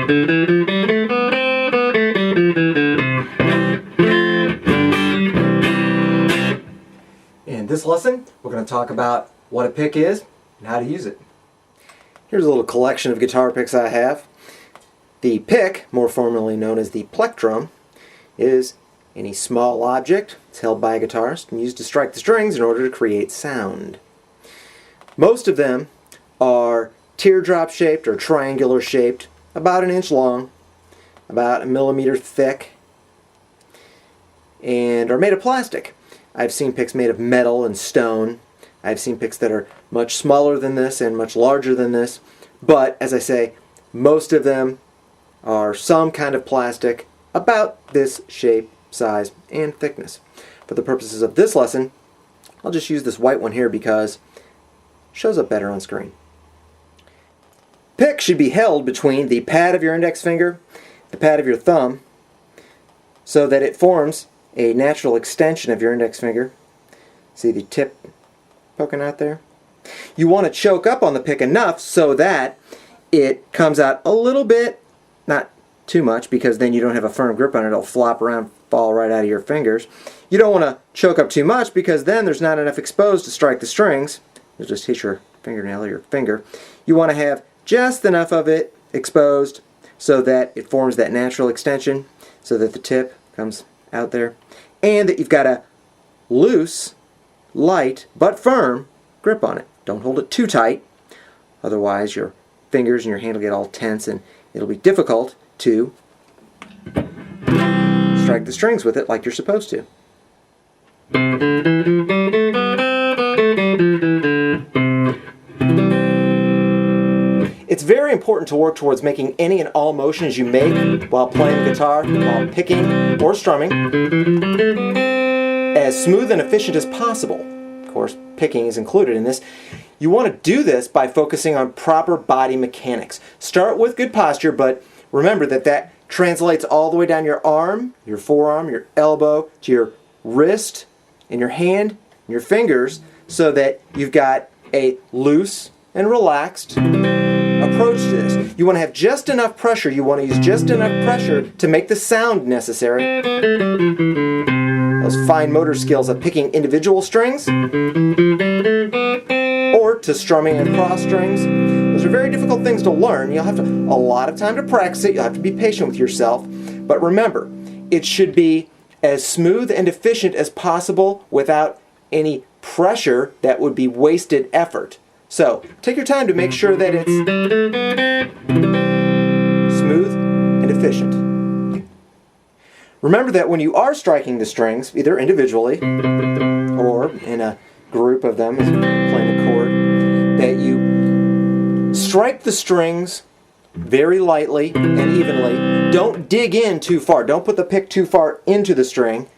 In this lesson, we're going to talk about what a pick is and how to use it. Here's a little collection of guitar picks I have. The pick, more formally known as the plectrum, is any small object. It's held by a guitarist and used to strike the strings in order to create sound. Most of them are teardrop shaped or triangular shaped, about an inch long, about 1 millimeter thick, and are made of plastic. I've seen picks made of metal and stone. I've seen picks that are much smaller than this and much larger than this, but as I say, most of them are some kind of plastic about this shape, size, and thickness. For the purposes of this lesson, I'll just use this white one here because it shows up better on screen. Pick should be held between the pad of your index finger, the pad of your thumb, so that it forms a natural extension of your index finger. See the tip poking out there? You want to choke up on the pick enough so that it comes out a little bit, not too much, because then you don't have a firm grip on it. It'll flop around, fall right out of your fingers. You don't want to choke up too much because then there's not enough exposed to strike the strings. You'll just hit your fingernail or your finger. You want to have just enough of it exposed so that it forms that natural extension, so that the tip comes out there, and that you've got a loose, light, but firm grip on it. Don't hold it too tight, otherwise your fingers and your hand will get all tense and it'll be difficult to strike the strings with it like you're supposed to. It's very important to work towards making any and all motions you make while playing the guitar, while picking or strumming, as smooth and efficient as possible. Of course, picking is included in this. You want to do this by focusing on proper body mechanics. Start with good posture, but remember that that translates all the way down your arm, your forearm, your elbow, to your wrist, and your hand, and your fingers, so that you've got a loose and relaxed approach to this. You want to have just enough pressure, you want to use just enough pressure to make the sound necessary. Those fine motor skills of picking individual strings or to strumming across strings. Those are very difficult things to learn. You'll have a lot of time to practice it. You'll have to be patient with yourself. But remember, it should be as smooth and efficient as possible without any pressure that would be wasted effort. So, take your time to make sure that it's smooth and efficient. Remember that when you are striking the strings, either individually or in a group of them as playing a chord, that you strike the strings very lightly and evenly. Don't dig in too far. Don't put the pick too far into the string,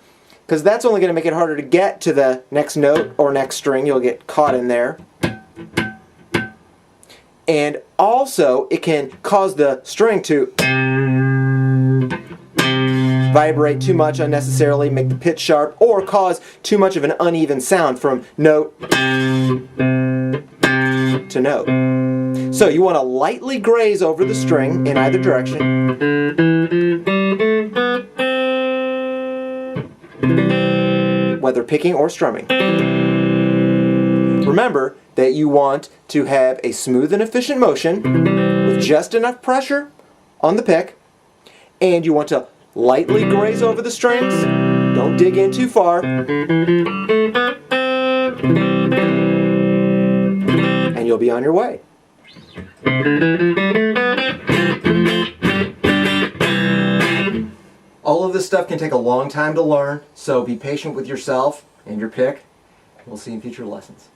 because that's only going to make it harder to get to the next note or next string. You'll get caught in there. And also, it can cause the string to vibrate too much unnecessarily, make the pitch sharp, or cause too much of an uneven sound from note to note. So you want to lightly graze over the string in either direction, whether picking or strumming. Remember that you want to have a smooth and efficient motion with just enough pressure on the pick, and you want to lightly graze over the strings. Don't dig in too far. And you'll be on your way. All of this stuff can take a long time to learn, so be patient with yourself and your pick. We'll see you in future lessons.